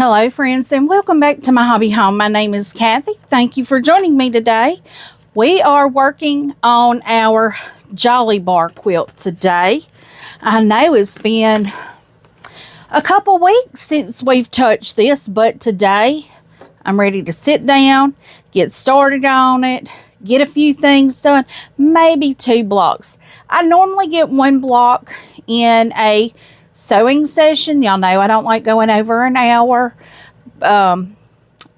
Hello friends, and welcome back to my hobby home. My name is Cathy. Thank you for joining me today. We are working on our Jolly Bar quilt today. I know it's been a couple weeks since we've touched this, but today I'm ready to sit down, get started on it, get a few things done, maybe 2 blocks. I normally get 1 block in a sewing session. Y'all know I don't like going over an hour. I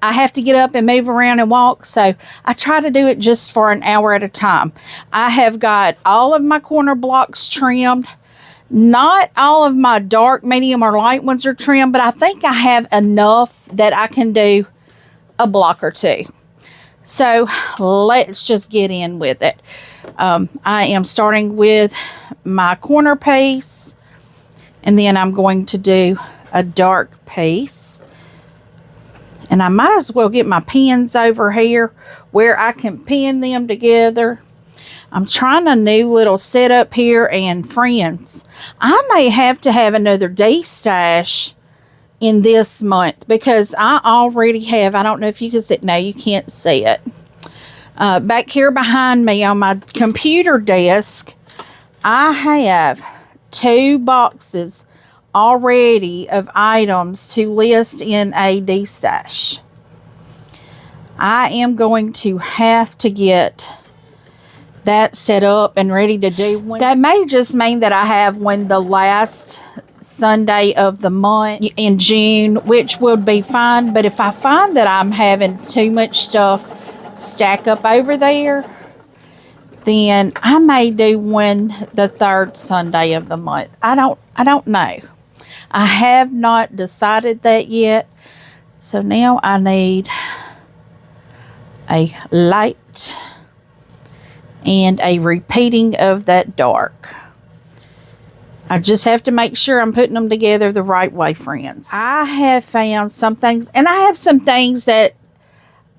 have to get up and move around and walk, so I try to do it just for an hour at a time. I have got all of my corner blocks trimmed. Not all of my dark, medium, or light ones are trimmed, but I think I have enough that I can do a block or 2. So let's just get in with it. I am starting with my corner piece, and then I'm going to do a dark piece. And I might as well get my pins over here where I can pin them together. I'm trying a new little setup here, and friends, I may have to have another day stash in this month because I already have, I don't know if you can see it. No, you can't see it. Back here behind me on my computer desk, I have 2 boxes already of items to list in a D-stash. I am going to have to get that set up and ready to do one. That may just mean that I have one the last Sunday of the month in June, which would be fine. But if I find that I'm having too much stuff stack up over there, then I may do one the 3rd Sunday of the month. I don't know. I have not decided that yet. So now I need a light and a repeating of that dark. I just have to make sure I'm putting them together the right way, friends. I have found some things, and I have some things that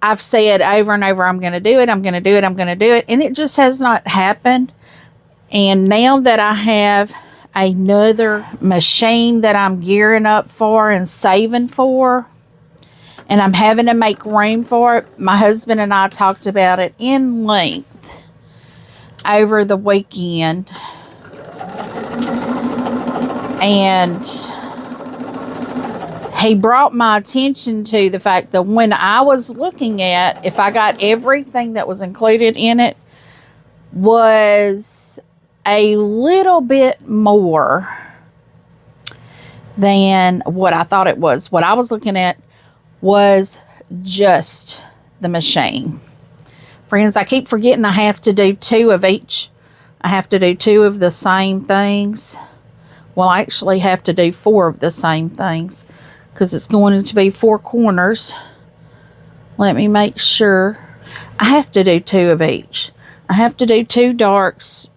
I've said over and over, I'm going to do it, I'm going to do it, I'm going to do it, and it just has not happened. And now that I have another machine that I'm gearing up for and saving for, and I'm having to make room for it, my husband and I talked about it in length over the weekend. And he brought my attention to the fact that when I was looking at if I got everything that was included in it was a little bit more than what I thought it was. What I was looking at was just the machine. Friends, I keep forgetting I have to do 2 of each. I have to do 2 of the same things. Well, I actually have to do 4 of the same things because it's going to be 4 corners. Let me make sure. I have to do 2 of each. I have to do 2 darks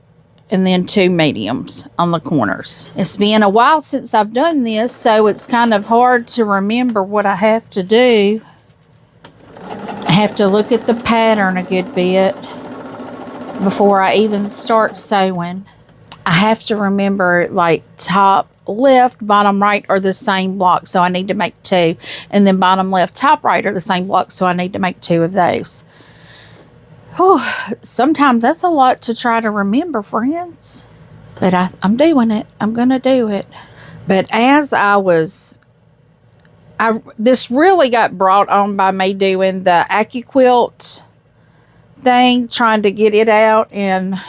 and then 2 mediums on the corners. It's been a while since I've done this, so it's kind of hard to remember what I have to do. I have to look at the pattern a good bit before I even start sewing. I have to remember, like, top left, bottom right are the same block, so I need to make 2. And then bottom left, top right are the same block, so I need to make 2 of those. Whew, sometimes that's a lot to try to remember, friends. But I'm doing it. I'm going to do it. But as this really got brought on by me doing the Quilt thing, trying to get it out and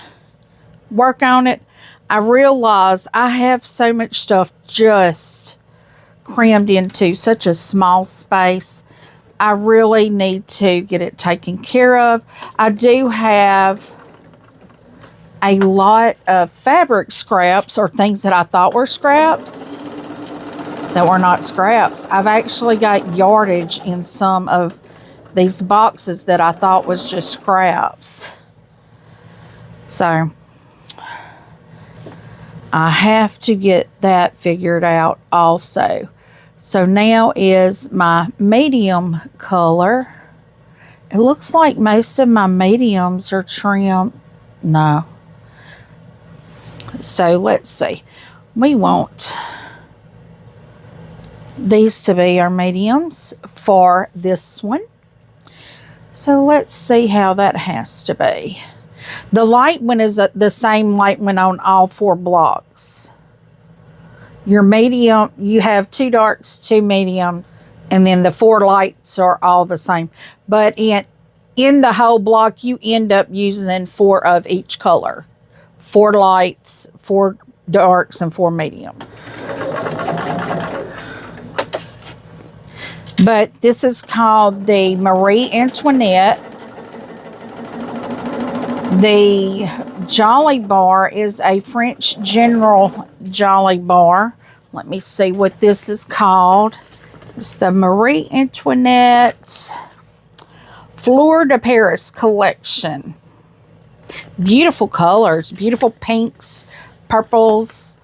work on it. I realized I have so much stuff just crammed into such a small space. I really need to get it taken care of. I do have a lot of fabric scraps, or things that I thought were scraps that were not scraps. I've actually got yardage in some of these boxes that I thought was just scraps. So I have to get that figured out also. So now is my medium color. It looks like most of my mediums are trimmed. No. So let's see. We want these to be our mediums for this one. So let's see how that has to be. The light one is the same light one on all 4 blocks. Your medium, you have 2 darks, 2 mediums, and then the 4 lights are all the same. But in the whole block, you end up using 4 of each color. 4 lights, 4 darks, and 4 mediums. But this is called the Marie Antoinette. The Jolly Bar is a French General Jolly Bar. Let me see what this is called. It's the Marie Antoinette Fleur de Paris collection. Beautiful colors, beautiful pinks, purples.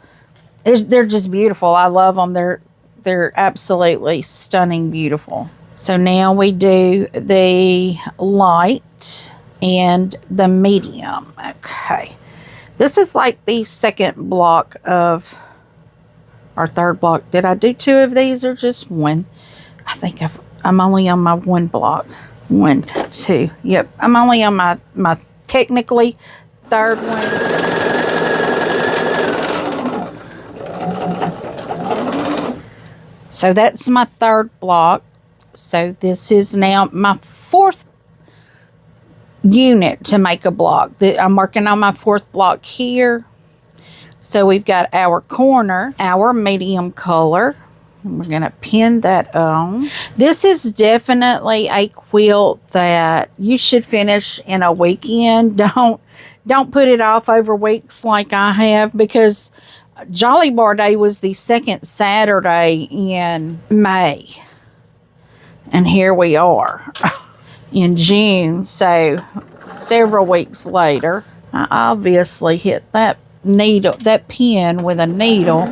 They're just beautiful. I love them. They're absolutely stunning, beautiful. So now we do the light and the medium. Okay. This is like the second block of our third block. Did I do 2 of these or just 1? I think I'm only on my 1 block. 1, 2. Yep. I'm only on my technically third one. So that's my third block. So this is now my 4th unit to make a block. I'm working on my 4th block here. So we've got our corner, our medium color. And we're going to pin that on. This is definitely a quilt that you should finish in a weekend. Don't put it off over weeks like I have, because Jolly Bar Day was the 2nd Saturday in May. And here we are in June. So several weeks later, I obviously hit that pin with a needle,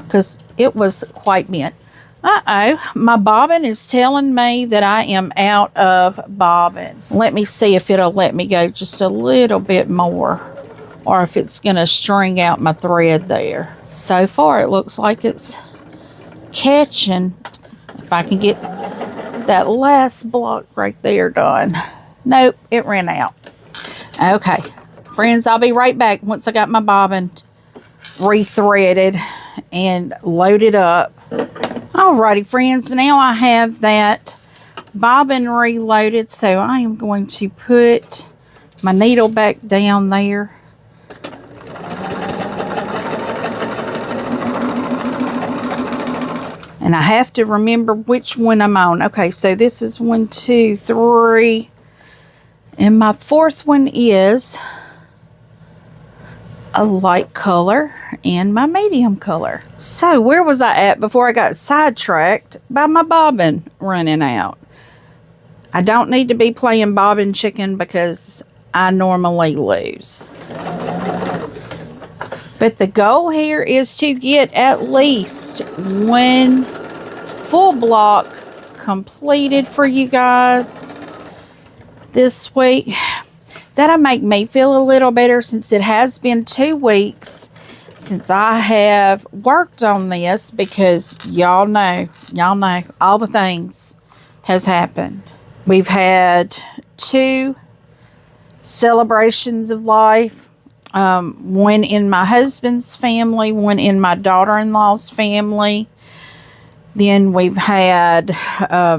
because it was quite bent. My bobbin is telling me that I am out of bobbin. Let me see if it'll let me go just a little bit more, or if it's going to string out my thread there. So far, it looks like it's catching. If I can get that last block right there done. Nope, it ran out. Okay, friends, I'll be right back once I got my bobbin rethreaded and loaded up. Alrighty, friends, now I have that bobbin reloaded, so I am going to put my needle back down there. And I have to remember which one I'm on. Okay, so this is 1, 2, 3. And my 4th one is a light color and my medium color. So where was I at before I got sidetracked by my bobbin running out? I don't need to be playing bobbin chicken because I normally lose. But the goal here is to get at least 1 full block completed for you guys this week. That'll make me feel a little better, since it has been 2 weeks since I have worked on this, because y'all know all the things has happened. We've had 2 celebrations of life. One in my husband's family, one in my daughter-in-law's family. Then we've had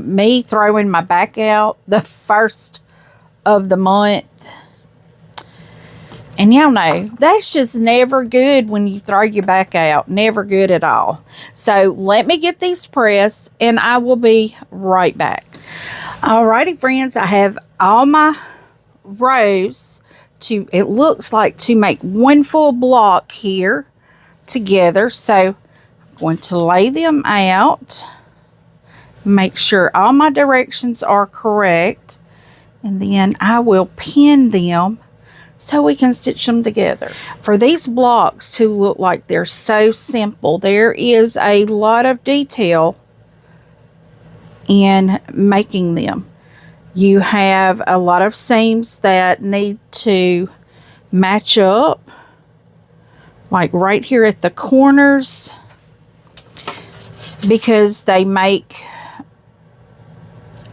me throwing my back out the first of the month. And y'all know, that's just never good when you throw your back out. Never good at all. So let me get these pressed and I will be right back. Alrighty, friends, I have all my rows it looks like to make 1 full block here together. So I'm going to lay them out, make sure all my directions are correct, and then I will pin them so we can stitch them together. For these blocks to look like they're so simple, there is a lot of detail in making them. You have a lot of seams that need to match up, like right here at the corners. because they make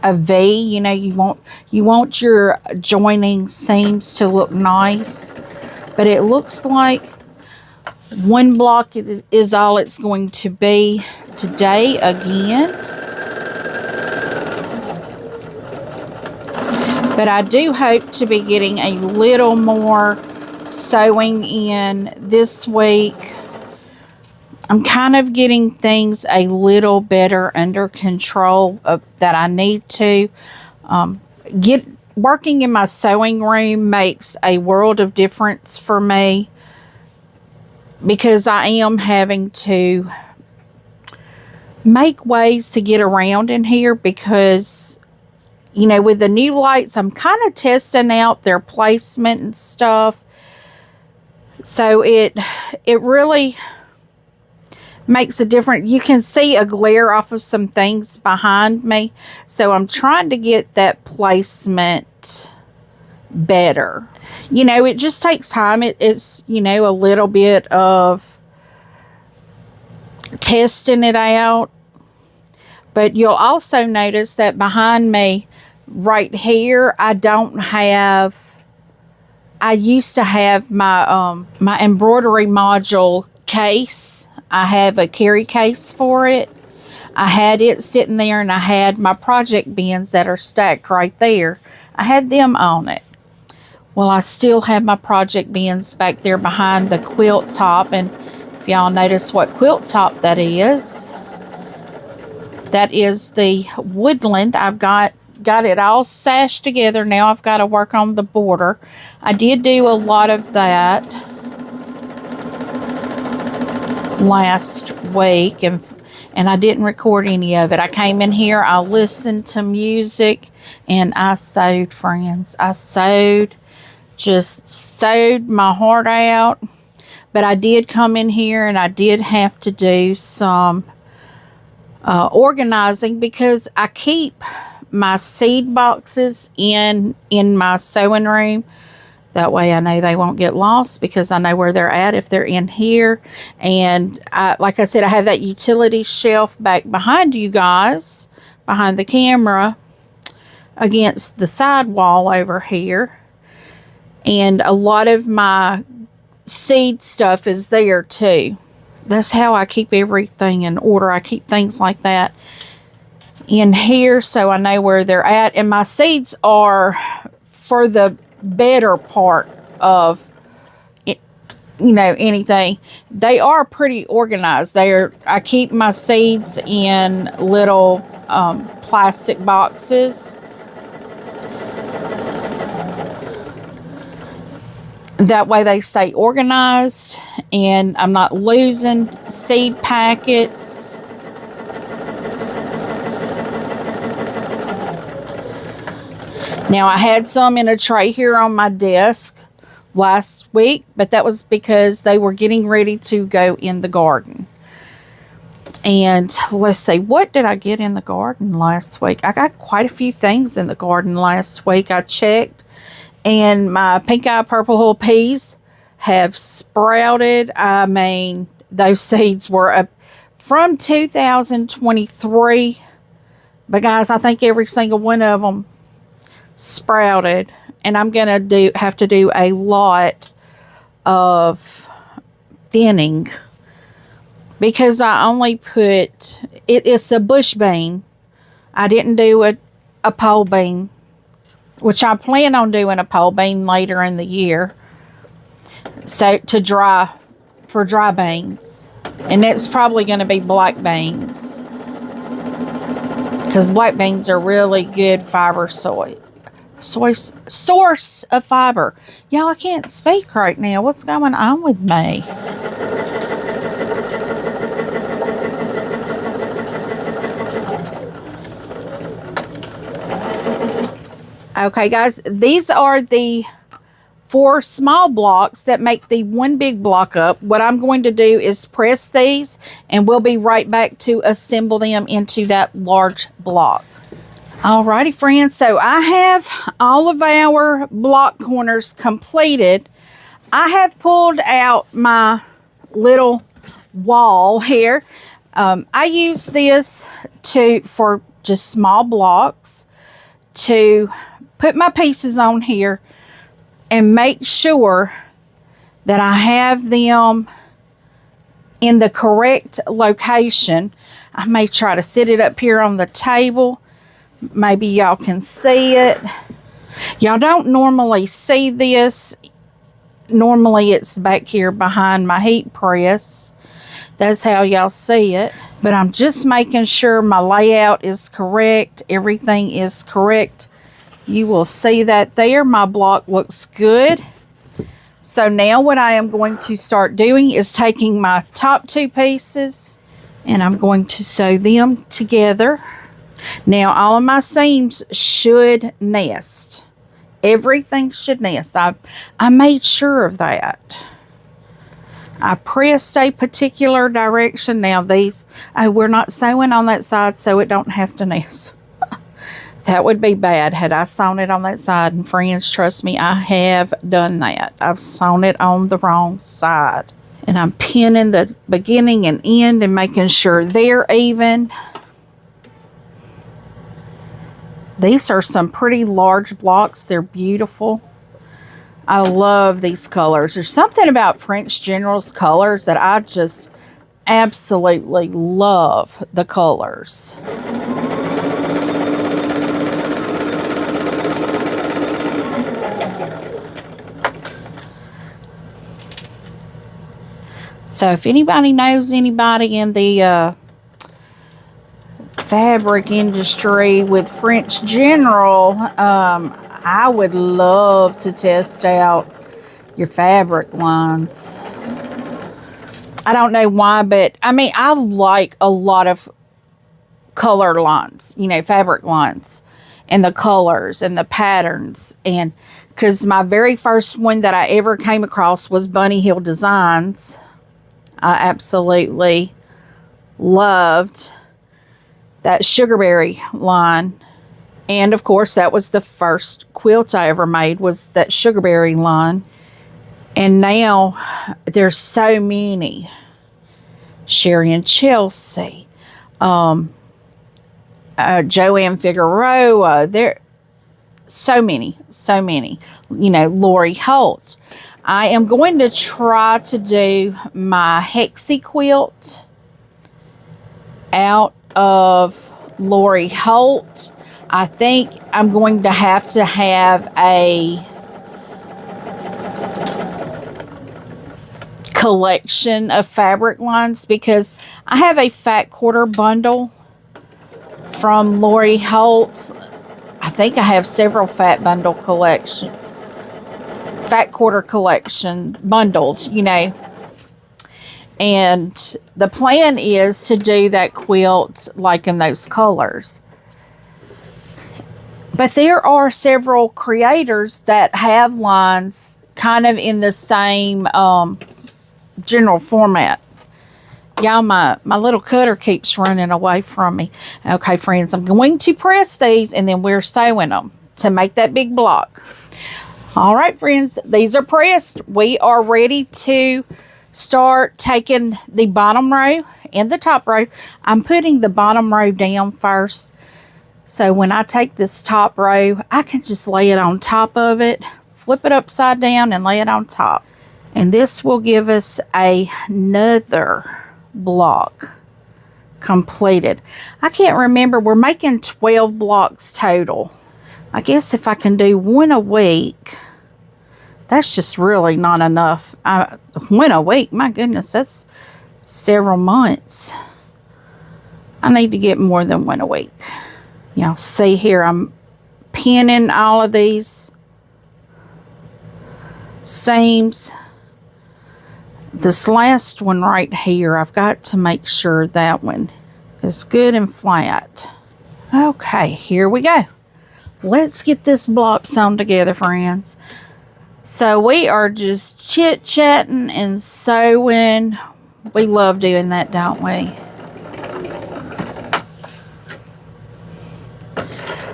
a V. You know, you want your joining seams to look nice, but it looks like one block is all it's going to be today again. But I do hope to be getting a little more sewing in this week. I'm kind of getting things a little better under control that I need to. Working in my sewing room makes a world of difference for me, because I am having to make ways to get around in here, because, you know, with the new lights, I'm kind of testing out their placement and stuff. So it really makes a difference. You can see a glare off of some things behind me. So I'm trying to get that placement better. You know, it just takes time. It's, you know, a little bit of testing it out. But you'll also notice that behind me right here, I used to have my my embroidery module case. I have a carry case for it. I had it sitting there, and I had my project bins that are stacked right there. I had them on it. Well, I still have my project bins back there behind the quilt top, and if y'all notice what quilt top that is the Woodland. I've got it all sashed together. Now I've got to work on the border. I did do a lot of that last week, and I didn't record any of it. I came in here, I listened to music, and I sewed, friends. I sewed, just sewed my heart out. But I did come in here, and I did have to do some organizing, because I keep my seed boxes in my sewing room. That way I know they won't get lost, because I know where they're at if they're in here. And like I said, I have that utility shelf back behind you guys, behind the camera, against the side wall over here. And a lot of my seed stuff is there too. That's how I keep everything in order. I keep things like that in here so I know where they're at. And my seeds are for the better part of it, you know, anything. They are pretty organized. I keep my seeds in little plastic boxes. That way they stay organized, and I'm not losing seed packets. Now, I had some in a tray here on my desk last week, but that was because they were getting ready to go in the garden. And let's see, what did I get in the garden last week? I got quite a few things in the garden last week. I checked, and my pink eye purple hull peas have sprouted. I mean, those seeds were up from 2023. But guys, I think every single one of them sprouted. And I'm going to have to do a lot of thinning, because I only put, it's a bush bean. I didn't do a pole bean, which I plan on doing a pole bean later in the year. So for dry beans. And it's probably going to be black beans, because black beans are really good fiber source of fiber. Y'all, I can't speak right now. What's going on with me? Okay, guys, these are the 4 small blocks that make the one big block up. What I'm going to do is press these, and we'll be right back to assemble them into that large block. Alrighty, friends, so I have all of our block corners completed. I have pulled out my little wall here. I use this for just small blocks to put my pieces on here and make sure that I have them in the correct location. I may try to sit it up here on the table. Maybe y'all can see it. Y'all don't normally see this. Normally it's back here behind my heat press. That's how y'all see it. But I'm just making sure my layout is correct. Everything is correct. You will see that there. My block looks good. So now what I am going to start doing is taking my top two pieces and I'm going to sew them together. Now all of my seams should nest. Everything should nest. I made sure of that. I pressed a particular direction. Now these, we're not sewing on that side so it don't have to nest. That would be bad had I sewn it on that side. And friends, trust me, I have done that. I've sewn it on the wrong side. And I'm pinning the beginning and end and making sure they're even. These are some pretty large blocks. They're beautiful. I love these colors. There's something about French General's colors that I just absolutely love the colors. So if anybody knows anybody in the fabric industry with French General, I would love to test out your fabric lines. I don't know why, but I mean, I like a lot of color lines, you know, fabric lines, and the colors and the patterns. And because my very first one that I ever came across was Bunny Hill Designs. I absolutely loved that Sugarberry line. And of course, that was the first quilt I ever made, was that Sugarberry line. And now there's so many. Sherry and Chelsea, Joanne Figueroa, there so many, you know, Lori Holt. I am going to try to do my Hexie quilt out of Lori Holt. I think I'm going to have a collection of fabric lines because I have a fat quarter bundle from Lori Holt. I think I have several fat quarter collection bundles, you know. And the plan is to do that quilt like in those colors. But there are several creators that have lines kind of in the same general format. Y'all, my little cutter keeps running away from me. Okay, friends, I'm going to press these and then we're sewing them to make that big block. All right, friends, these are pressed. We are ready to start taking the bottom row and the top row. I'm putting the bottom row down first. So when I take this top row, I can just lay it on top of it, flip it upside down and lay it on top. And this will give us another block completed. I can't remember. We're making 12 blocks total. I guess if I can do one a week, that's just really not enough. One a week, my goodness, that's several months. I need to get more than one a week. Y'all see here, I'm pinning all of these seams. This last one right here, I've got to make sure that one is good and flat. Okay, here we go. Let's get this block sewn together, friends. So we are just chit-chatting and sewing. We love doing that, don't we?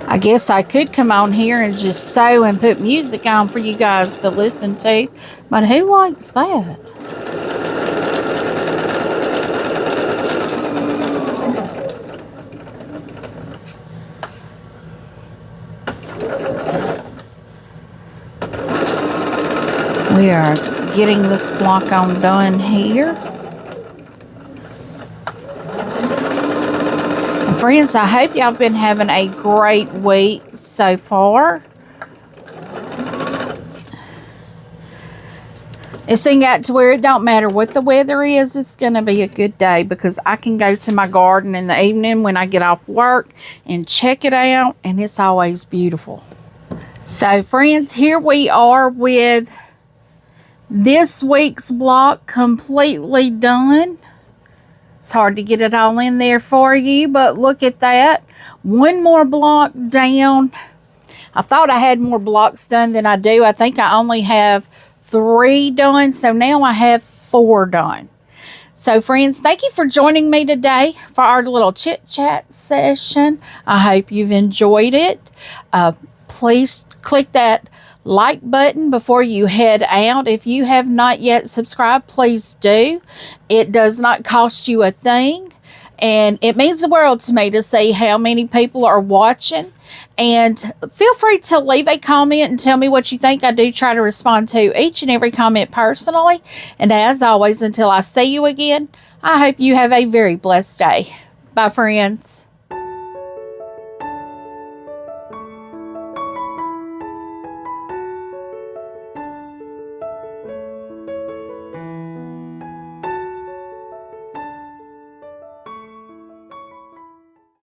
I guess I could come on here and just sew and put music on for you guys to listen to, but who likes that? We are getting this block on done here. And friends, I hope y'all been having a great week so far. This thing got to where it don't matter what the weather is, it's going to be a good day because I can go to my garden in the evening when I get off work and check it out, and it's always beautiful. So friends, here we are with this week's block completely done. It's hard to get it all in there for you, but look at that. One more block down. I thought I had more blocks done than I do. I think I only have 3 done, so now I have 4 done. So friends, thank you for joining me today for our little chit chat session. I hope you've enjoyed it. Please click that like button before you head out. If you have not yet subscribed, please do. It does not cost you a thing, and it means the world to me to see how many people are watching. And feel free to leave a comment and tell me what you think. I do try to respond to each and every comment personally. And as always, until I see you again, I hope you have a very blessed day. Bye, friends.